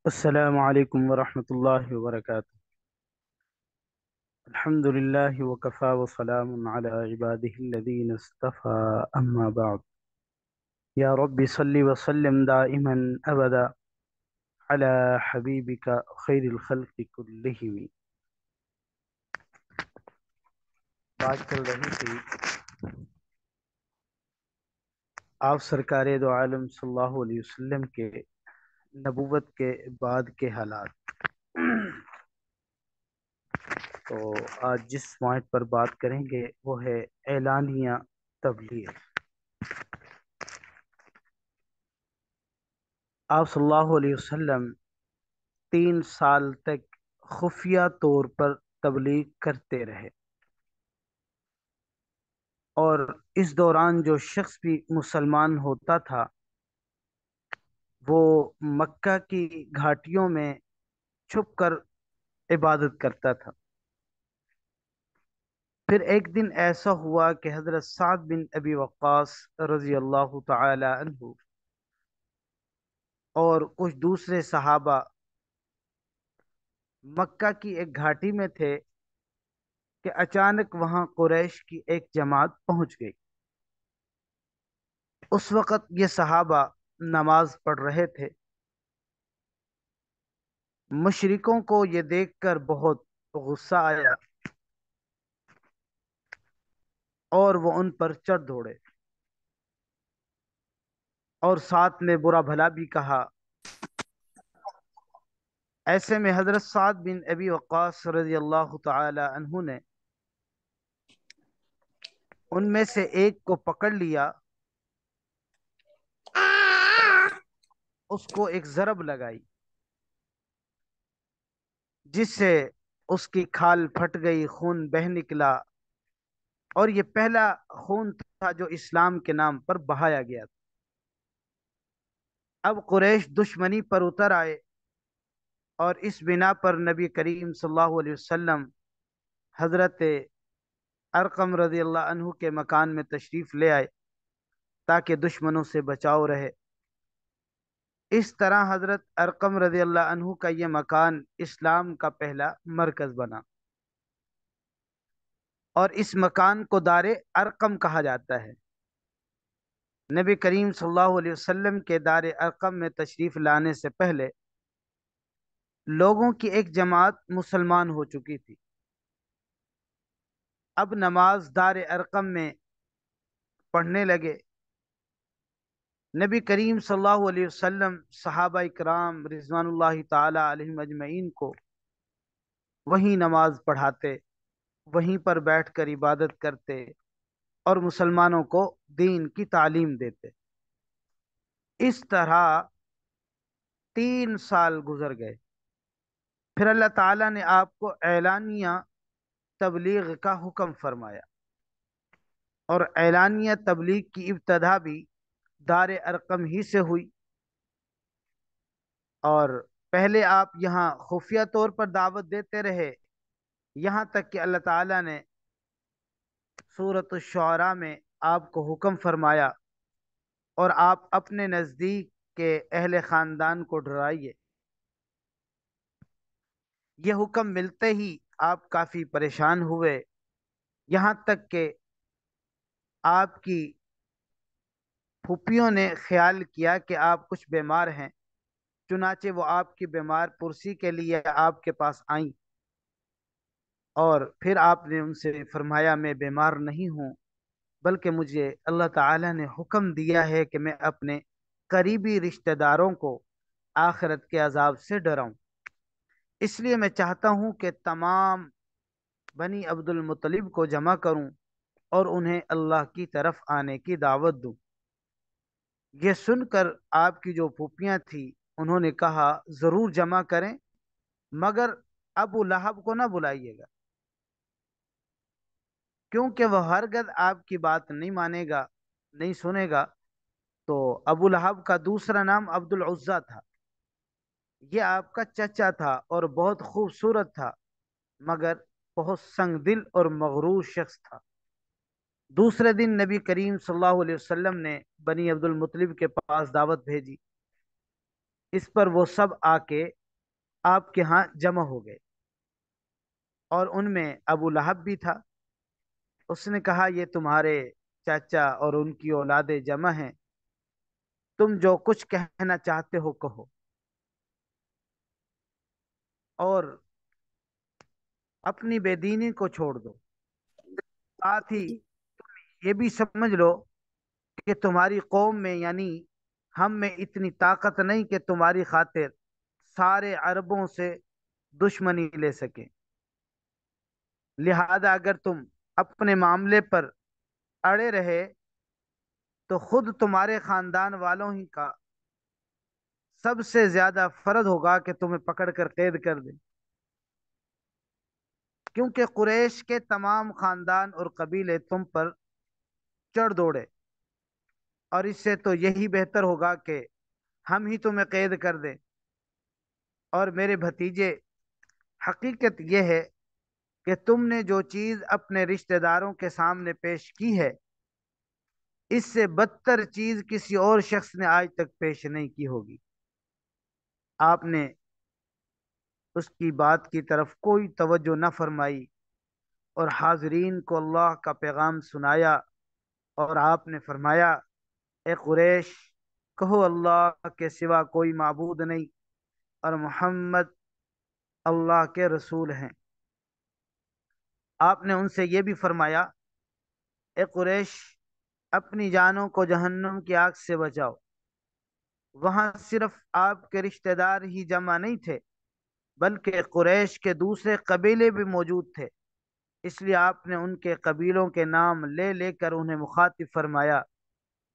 السلام علیکم ورحمۃ اللہ وبرکاتہ۔ الحمد للہ وکفا وسلام علی عبادہ الذین اصطفى اما بعد۔ یا رب صلی وسلم دائما ابدا علی حبیبک خیر الخلق کلہم۔ بات چل رہی تھی آپ سرکار دو عالم صلی اللہ علیہ وسلم کے نبوت کے بعد کے حالات۔ تو آج جس پوائنٹ پر بات کریں گے وہ ہے اعلانیہ تبلیغ۔ آپ صلی اللہ علیہ وسلم 3 سال تک خفیہ طور پر تبلیغ کرتے رہے، اور اس دوران جو شخص بھی مسلمان ہوتا تھا وہ مکہ کی گھاٹیوں میں چھپ کر عبادت کرتا تھا۔ پھر ایک دن ایسا ہوا کہ حضرت سعد بن ابی وقاص رضی اللہ تعالی عنہ اور کچھ دوسرے صحابہ مکہ کی ایک گھاٹی میں تھے کہ اچانک وہاں قریش کی ایک جماعت پہنچ گئی۔ اس وقت یہ صحابہ نماز پڑھ رہے تھے۔ مشرکوں کو یہ دیکھ کر بہت غصہ آیا اور وہ ان پر چڑھ دوڑے اور ساتھ میں برا بھلا بھی کہا۔ ایسے میں حضرت سعد بن ابی وقاص رضی اللہ تعالی عنہ نے ان میں سے ایک کو پکڑ لیا، اس کو ایک ضرب لگائی جس سے اس کی کھال پھٹ گئی، خون بہہ نکلا، اور یہ پہلا خون تھا جو اسلام کے نام پر بہایا گیا تھا۔ اب قریش دشمنی پر اتر آئے اور اس بنا پر نبی کریم صلی اللہ علیہ وسلم حضرت ارقم رضی اللہ عنہ کے مکان میں تشریف لے آئے تاکہ دشمنوں سے بچاؤ رہے۔ اس طرح حضرت ارقم رضی اللہ عنہ کا یہ مکان اسلام کا پہلا مرکز بنا، اور اس مکان کو دار ارقم کہا جاتا ہے۔ نبی کریم صلی اللہ علیہ وسلم کے دار ارقم میں تشریف لانے سے پہلے لوگوں کی ایک جماعت مسلمان ہو چکی تھی۔ اب نماز دار ارقم میں پڑھنے لگے۔ نبی کریم صلی اللہ علیہ وسلم صحابہ اکرام رضوان اللہ تعالی علیہم اجمعین کو وہیں نماز پڑھاتے، وہیں پر بیٹھ کر عبادت کرتے اور مسلمانوں کو دین کی تعلیم دیتے۔ اس طرح 3 سال گزر گئے۔ پھر اللہ تعالیٰ نے آپ کو اعلانیہ تبلیغ کا حکم فرمایا، اور اعلانیہ تبلیغ کی ابتدا بھی دار ارقم ہی سے ہوئی۔ اور پہلے آپ یہاں خفیہ طور پر دعوت دیتے رہے، یہاں تک کہ اللہ تعالیٰ نے سورۃ الشعراء میں آپ کو حکم فرمایا اور آپ اپنے نزدیک کے اہل خاندان کو ڈرائیے۔ یہ حکم ملتے ہی آپ کافی پریشان ہوئے، یہاں تک کہ آپ کی پھوپھیوں نے خیال کیا کہ آپ کچھ بیمار ہیں، چنانچہ وہ آپ کی بیمار پرسی کے لیے آپ کے پاس آئیں، اور پھر آپ نے ان سے فرمایا میں بیمار نہیں ہوں، بلکہ مجھے اللہ تعالی نے حکم دیا ہے کہ میں اپنے قریبی رشتہ داروں کو آخرت کے عذاب سے ڈراؤں، اس لیے میں چاہتا ہوں کہ تمام بنی عبد المطلب کو جمع کروں اور انہیں اللہ کی طرف آنے کی دعوت دوں۔ یہ سن کر آپ کی جو پھوپھیاں تھیں انہوں نے کہا ضرور جمع کریں، مگر ابو لہب کو نہ بلائیے گا، کیونکہ وہ ہرگز آپ کی بات نہیں مانے گا، نہیں سنے گا۔ تو ابو لہب کا دوسرا نام عبد العزیٰ تھا، یہ آپ کا چچا تھا اور بہت خوبصورت تھا، مگر بہت سنگ دل اور مغرور شخص تھا۔ دوسرے دن نبی کریم صلی اللہ علیہ وسلم نے بنی عبد المطلب کے پاس دعوت بھیجی۔ اس پر وہ سب آ کے آپ کے ہاں جمع ہو گئے، اور ان میں ابو لہب بھی تھا۔ اس نے کہا یہ تمہارے چاچا اور ان کی اولادیں جمع ہیں، تم جو کچھ کہنا چاہتے ہو کہو، اور اپنی بے دینی کو چھوڑ دو۔ ساتھ ہی یہ بھی سمجھ لو کہ تمہاری قوم میں یعنی ہم میں اتنی طاقت نہیں کہ تمہاری خاطر سارے عربوں سے دشمنی لے سکیں، لہذا اگر تم اپنے معاملے پر اڑے رہے تو خود تمہارے خاندان والوں ہی کا سب سے زیادہ فرض ہوگا کہ تمہیں پکڑ کر قید کر دیں، کیونکہ قریش کے تمام خاندان اور قبیلے تم پر چڑھ دوڑے، اور اس سے تو یہی بہتر ہوگا کہ ہم ہی تمہیں قید کر دیں۔ اور میرے بھتیجے، حقیقت یہ ہے کہ تم نے جو چیز اپنے رشتہ داروں کے سامنے پیش کی ہے، اس سے بدتر چیز کسی اور شخص نے آج تک پیش نہیں کی ہوگی۔ آپ نے اس کی بات کی طرف کوئی توجہ نہ فرمائی اور حاضرین کو اللہ کا پیغام سنایا، اور آپ نے فرمایا، اے قریش، کہو اللہ کے سوا کوئی معبود نہیں، اور محمد اللہ کے رسول ہیں۔ آپ نے ان سے یہ بھی فرمایا، اے قریش، اپنی جانوں کو جہنم کی آگ سے بچاؤ۔ وہاں صرف آپ کے رشتہ دار ہی جمع نہیں تھے، بلکہ قریش کے دوسرے قبیلے بھی موجود تھے، اس لیے آپ نے ان کے قبیلوں کے نام لے لے کر انہیں مخاطب فرمایا،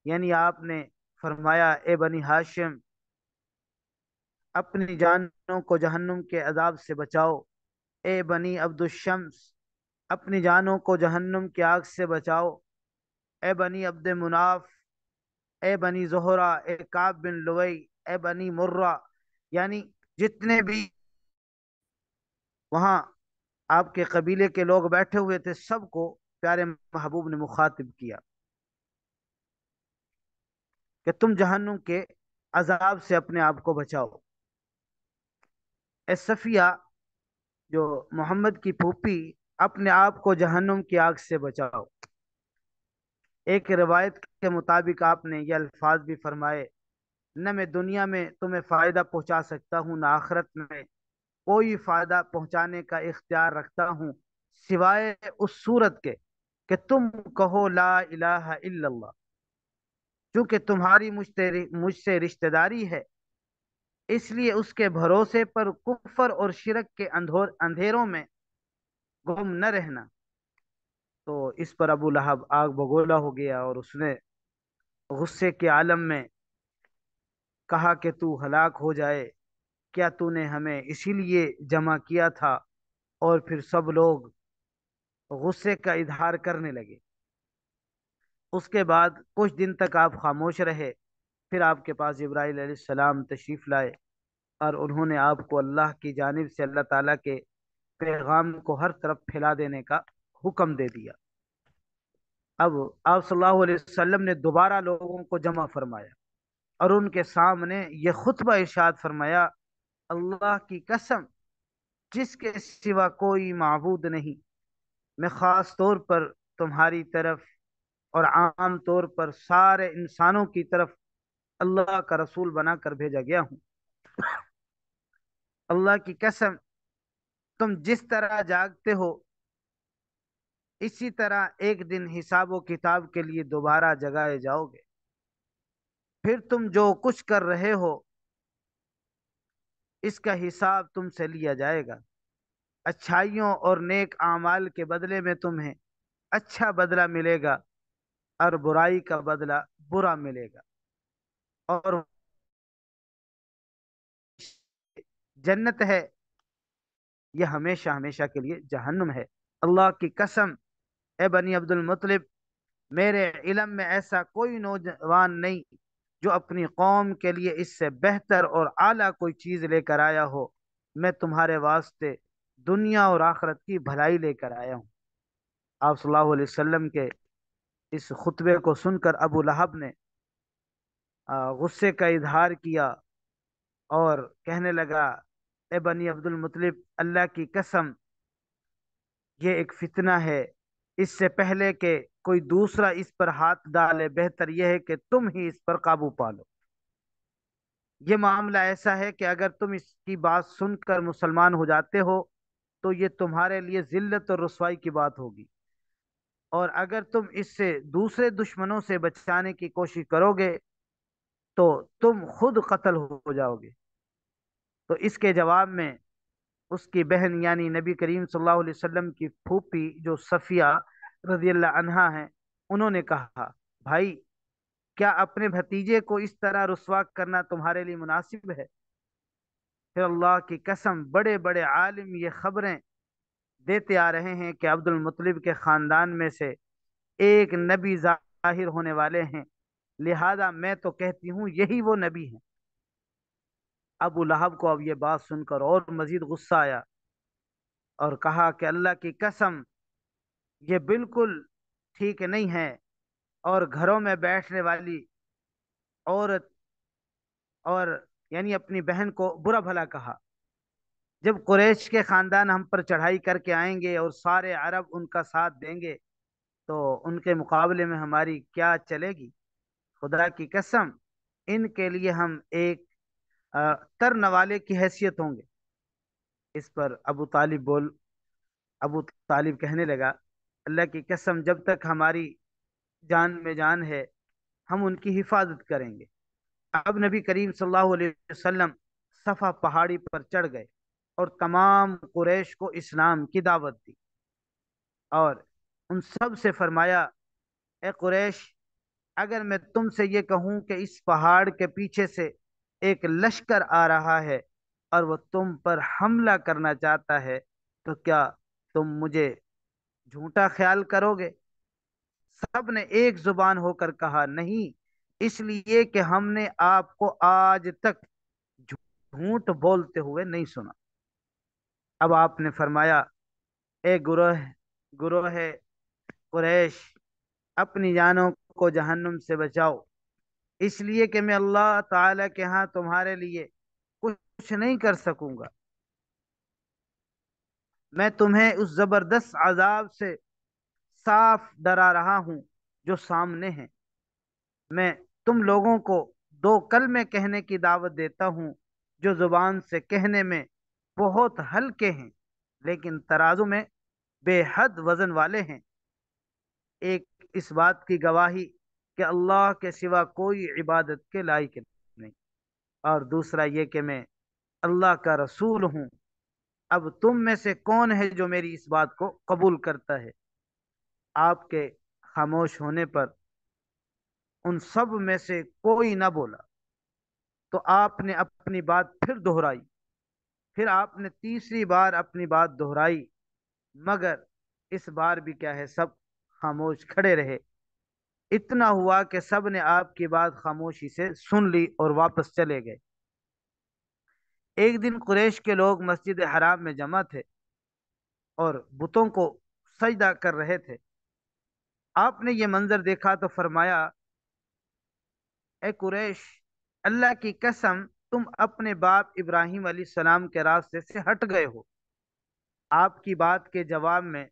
یعنی آپ نے فرمایا، اے بنی ہاشم، اپنی جانوں کو جہنم کے عذاب سے بچاؤ۔ اے بنی عبد الشمس، اپنی جانوں کو جہنم کی آگ سے بچاؤ۔ اے بنی عبد مناف، اے بنی زہرہ، اے کعب بن لوئی، اے بنی مرہ، یعنی جتنے بھی وہاں آپ کے قبیلے کے لوگ بیٹھے ہوئے تھے، سب کو پیارے محبوب نے مخاطب کیا کہ تم جہنم کے عذاب سے اپنے آپ کو بچاؤ۔ اے صفیہ، جو محمد کی پھوپھی، اپنے آپ کو جہنم کی آگ سے بچاؤ۔ ایک روایت کے مطابق آپ نے یہ الفاظ بھی فرمائے، نہ میں دنیا میں تمہیں فائدہ پہنچا سکتا ہوں، نہ آخرت میں کوئی فائدہ پہنچانے کا اختیار رکھتا ہوں، سوائے اس صورت کے کہ تم کہو لا الہ الا اللہ۔ چونکہ تمہاری مجھ سے رشتہ داری ہے، اس لیے اس کے بھروسے پر کفر اور شرک کے اندھیروں میں گم نہ رہنا۔ تو اس پر ابو لہب آگ بگولا ہو گیا، اور اس نے غصے کے عالم میں کہا کہ تو ہلاک ہو جائے، کیا تو نے ہمیں اسی لیے جمع کیا تھا؟ اور پھر سب لوگ غصے کا اظہار کرنے لگے۔ اس کے بعد کچھ دن تک آپ خاموش رہے، پھر آپ کے پاس جبرائیل علیہ السلام تشریف لائے، اور انہوں نے آپ کو اللہ کی جانب سے اللہ تعالیٰ کے پیغام کو ہر طرف پھیلا دینے کا حکم دے دیا۔ اب آپ صلی اللہ علیہ وسلم نے دوبارہ لوگوں کو جمع فرمایا، اور ان کے سامنے یہ خطبہ ارشاد فرمایا، اللہ کی قسم، جس کے سوا کوئی معبود نہیں، میں خاص طور پر تمہاری طرف اور عام طور پر سارے انسانوں کی طرف اللہ کا رسول بنا کر بھیجا گیا ہوں۔ اللہ کی قسم، تم جس طرح جاگتے ہو، اسی طرح ایک دن حساب و کتاب کے لیے دوبارہ جگائے جاؤ گے۔ پھر تم جو کچھ کر رہے ہو، اس کا حساب تم سے لیا جائے گا۔ اچھائیوں اور نیک اعمال کے بدلے میں تمہیں اچھا بدلہ ملے گا، اور برائی کا بدلہ برا ملے گا، اور جنت ہے، یہ ہمیشہ ہمیشہ کے لیے جہنم ہے۔ اللہ کی قسم، اے بنی عبد المطلب، میرے علم میں ایسا کوئی نوجوان نہیں جو اپنی قوم کے لیے اس سے بہتر اور اعلیٰ کوئی چیز لے کر آیا ہو۔ میں تمہارے واسطے دنیا اور آخرت کی بھلائی لے کر آیا ہوں۔ آپ صلی اللہ علیہ وسلم کے اس خطبے کو سن کر ابو لہب نے غصے کا اظہار کیا، اور کہنے لگا اے بنی عبد المطلب، اللہ کی قسم یہ ایک فتنہ ہے، اس سے پہلے کہ کوئی دوسرا اس پر ہاتھ ڈالے بہتر یہ ہے کہ تم ہی اس پر قابو پالو۔ یہ معاملہ ایسا ہے کہ اگر تم اس کی بات سن کر مسلمان ہو جاتے ہو تو یہ تمہارے لیے ذلت اور رسوائی کی بات ہوگی، اور اگر تم اس سے دوسرے دشمنوں سے بچانے کی کوشش کرو گے تو تم خود قتل ہو جاؤ گے۔ تو اس کے جواب میں اس کی بہن یعنی نبی کریم صلی اللہ علیہ وسلم کی پھوپھی جو صفیہ رضی اللہ عنہا ہیں، انہوں نے کہا بھائی، کیا اپنے بھتیجے کو اس طرح رسوا کرنا تمہارے لیے مناسب ہے؟ پھر اللہ کی قسم بڑے بڑے عالم یہ خبریں دیتے آ رہے ہیں کہ عبد المطلب کے خاندان میں سے ایک نبی ظاہر ہونے والے ہیں، لہذا میں تو کہتی ہوں یہی وہ نبی ہیں۔ ابو لہب کو اب یہ بات سن کر اور مزید غصہ آیا اور کہا کہ اللہ کی قسم یہ بالکل ٹھیک نہیں ہے، اور گھروں میں بیٹھنے والی عورت اور یعنی اپنی بہن کو برا بھلا کہا۔ جب قریش کے خاندان ہم پر چڑھائی کر کے آئیں گے اور سارے عرب ان کا ساتھ دیں گے تو ان کے مقابلے میں ہماری کیا چلے گی؟ خدا کی قسم ان کے لیے ہم ایک تر نوالے کی حیثیت ہوں گے۔ اس پر ابو طالب کہنے لگا اللہ کی قسم جب تک ہماری جان میں جان ہے ہم ان کی حفاظت کریں گے۔ اب نبی کریم صلی اللہ علیہ وسلم صفا پہاڑی پر چڑھ گئے اور تمام قریش کو اسلام کی دعوت دی، اور ان سب سے فرمایا اے قریش، اگر میں تم سے یہ کہوں کہ اس پہاڑ کے پیچھے سے ایک لشکر آ رہا ہے اور وہ تم پر حملہ کرنا چاہتا ہے تو کیا تم مجھے جھوٹا خیال کرو گے؟ سب نے ایک زبان ہو کر کہا نہیں، اس لیے کہ ہم نے آپ کو آج تک جھوٹ بولتے ہوئے نہیں سنا۔ اب آپ نے فرمایا اے گروہ قریش، اپنی جانوں کو جہنم سے بچاؤ، اس لیے کہ میں اللہ تعالی کے ہاں تمہارے لیے کچھ نہیں کر سکوں گا۔ میں تمہیں اس زبردست عذاب سے صاف ڈرا رہا ہوں جو سامنے ہے۔ میں تم لوگوں کو دو کلمے کہنے کی دعوت دیتا ہوں جو زبان سے کہنے میں بہت ہلکے ہیں لیکن ترازو میں بے حد وزن والے ہیں۔ ایک اس بات کی گواہی کہ اللہ کے سوا کوئی عبادت کے لائق نہیں، اور دوسرا یہ کہ میں اللہ کا رسول ہوں۔ اب تم میں سے کون ہے جو میری اس بات کو قبول کرتا ہے؟ آپ کے خاموش ہونے پر ان سب میں سے کوئی نہ بولا، تو آپ نے اپنی بات پھر دہرائی۔ پھر آپ نے تیسری بار اپنی بات دہرائی، مگر اس بار بھی کیا ہے، سب خاموش کھڑے رہے۔ اتنا ہوا کہ سب نے آپ کی بات خاموشی سے سن لی اور واپس چلے گئے۔ ایک دن قریش کے لوگ مسجد حرام میں جمع تھے اور بتوں کو سجدہ کر رہے تھے۔ آپ نے یہ منظر دیکھا تو فرمایا اے قریش، اللہ کی قسم تم اپنے باپ ابراہیم علیہ السلام کے راستے سے ہٹ گئے ہو۔ آپ کی بات کے جواب میں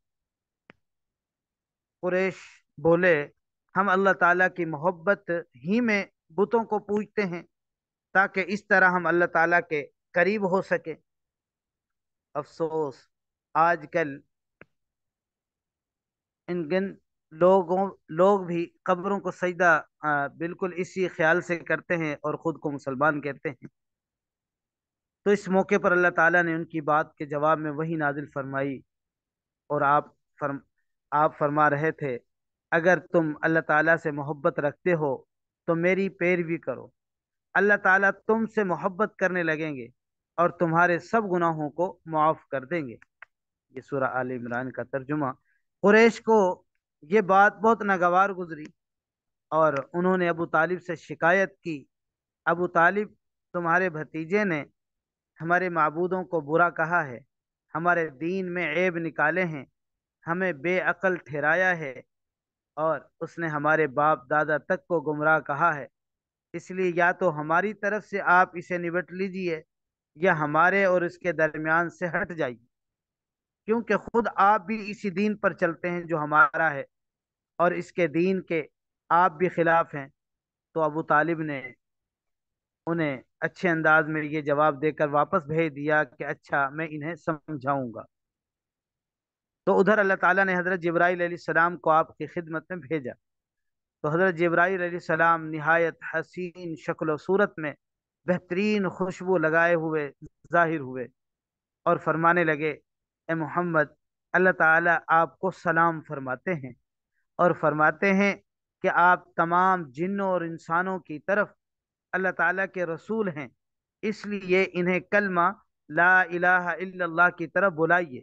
قریش بولے ہم اللہ تعالیٰ کی محبت ہی میں بتوں کو پوجتے ہیں تاکہ اس طرح ہم اللہ تعالیٰ کے قریب ہو سکے۔ افسوس آج کل ان گن لوگ بھی قبروں کو سجدہ بالکل اسی خیال سے کرتے ہیں اور خود کو مسلمان کہتے ہیں۔ تو اس موقع پر اللہ تعالیٰ نے ان کی بات کے جواب میں وہی نازل فرمائی، اور فرم آپ فرما رہے تھے اگر تم اللہ تعالیٰ سے محبت رکھتے ہو تو میری پیروی کرو، اللہ تعالیٰ تم سے محبت کرنے لگیں گے اور تمہارے سب گناہوں کو معاف کر دیں گے۔ یہ سورہ آل عمران کا ترجمہ۔ قریش کو یہ بات بہت ناگوار گزری اور انہوں نے ابو طالب سے شکایت کی ابو طالب، تمہارے بھتیجے نے ہمارے معبودوں کو برا کہا ہے، ہمارے دین میں عیب نکالے ہیں، ہمیں بے عقل ٹھہرایا ہے، اور اس نے ہمارے باپ دادا تک کو گمراہ کہا ہے۔ اس لیے یا تو ہماری طرف سے آپ اسے نبٹ لیجئے یا ہمارے اور اس کے درمیان سے ہٹ جائیے، کیونکہ خود آپ بھی اسی دین پر چلتے ہیں جو ہمارا ہے، اور اس کے دین کے آپ بھی خلاف ہیں۔ تو ابو طالب نے انہیں اچھے انداز میں یہ جواب دے کر واپس بھیج دیا کہ اچھا، میں انہیں سمجھاؤں گا۔ تو ادھر اللہ تعالیٰ نے حضرت جبرائیل علیہ السلام کو آپ کی خدمت میں بھیجا۔ تو حضرت جبرائیل علیہ السلام نہایت حسین شکل و صورت میں بہترین خوشبو لگائے ہوئے ظاہر ہوئے اور فرمانے لگے: اے محمد، اللہ تعالیٰ آپ کو سلام فرماتے ہیں، اور فرماتے ہیں کہ آپ تمام جنوں اور انسانوں کی طرف اللہ تعالیٰ کے رسول ہیں، اس لیے انہیں کلمہ لا الہ الا اللہ کی طرف بلائیے۔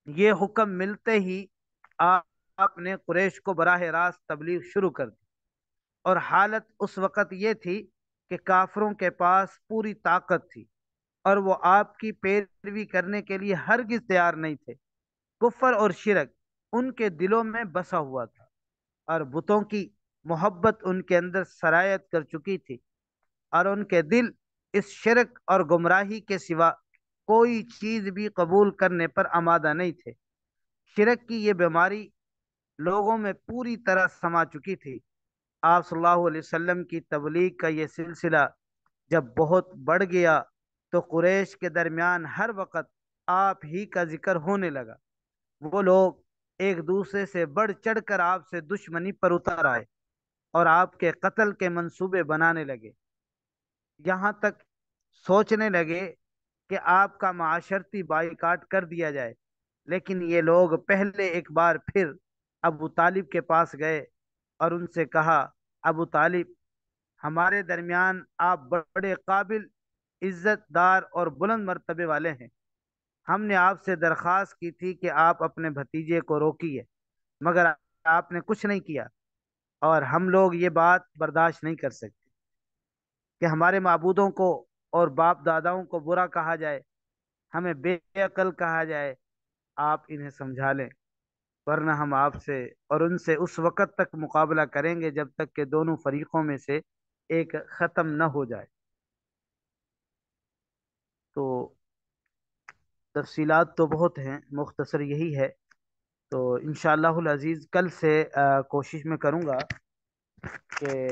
یہ حکم ملتے ہی آپ نے قریش کو براہ راست تبلیغ شروع کر دی، اور حالت اس وقت یہ تھی کہ کافروں کے پاس پوری طاقت تھی اور وہ آپ کی پیروی کرنے کے لیے ہرگز تیار نہیں تھے۔ کفر اور شرک ان کے دلوں میں بسا ہوا تھا، اور بتوں کی محبت ان کے اندر سرایت کر چکی تھی، اور ان کے دل اس شرک اور گمراہی کے سوا کوئی چیز بھی قبول کرنے پر آمادہ نہیں تھے۔ شرک کی یہ بیماری لوگوں میں پوری طرح سما چکی تھی۔ آپ صلی اللہ علیہ وسلم کی تبلیغ کا یہ سلسلہ جب بہت بڑھ گیا تو قریش کے درمیان ہر وقت آپ ہی کا ذکر ہونے لگا۔ وہ لوگ ایک دوسرے سے بڑھ چڑھ کر آپ سے دشمنی پر اتر آئے اور آپ کے قتل کے منصوبے بنانے لگے، یہاں تک سوچنے لگے کہ آپ کا معاشرتی بائیکاٹ کر دیا جائے۔ لیکن یہ لوگ پہلے ایک بار پھر ابو طالب کے پاس گئے اور ان سے کہا: ابو طالب، ہمارے درمیان آپ بڑے قابل، عزت دار اور بلند مرتبے والے ہیں۔ ہم نے آپ سے درخواست کی تھی کہ آپ اپنے بھتیجے کو روکیے، مگر آپ نے کچھ نہیں کیا، اور ہم لوگ یہ بات برداشت نہیں کر سکتے کہ ہمارے معبودوں کو اور باپ داداؤں کو برا کہا جائے، ہمیں بے عقل کہا جائے۔ آپ انہیں سمجھا لیں، ورنہ ہم آپ سے اور ان سے اس وقت تک مقابلہ کریں گے جب تک کہ دونوں فریقوں میں سے ایک ختم نہ ہو جائے۔ تو تفصیلات تو بہت ہیں، مختصر یہی ہے۔ تو انشاءاللہ العزیز کل سے کوشش میں کروں گا کہ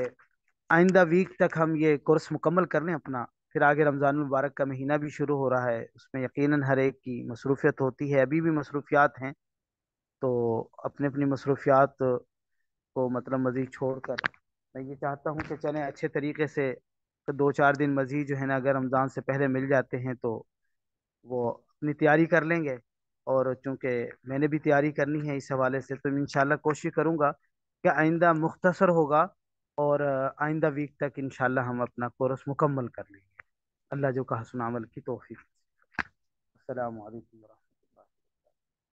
آئندہ ویک تک ہم یہ کورس مکمل کر لیں اپنا۔ پھر آگے رمضان المبارک کا مہینہ بھی شروع ہو رہا ہے، اس میں یقیناً ہر ایک کی مصروفیت ہوتی ہے، ابھی بھی مصروفیات ہیں۔ تو اپنی اپنی مصروفیات کو مطلب مزید چھوڑ کر میں یہ چاہتا ہوں کہ چلیں اچھے طریقے سے دو چار دن مزید جو ہے نا، اگر رمضان سے پہلے مل جاتے ہیں تو وہ اپنی تیاری کر لیں گے۔ اور چونکہ میں نے بھی تیاری کرنی ہے اس حوالے سے، تو انشاءاللہ کوشش کروں گا کہ آئندہ مختصر ہوگا، اور آئندہ ویک تک انشاءاللہ ہم اپنا کورس مکمل کر لیں گے۔ اللہ جو کہا سنا عمل کی توفیق۔ السلام علیکم ورحمۃ اللہ۔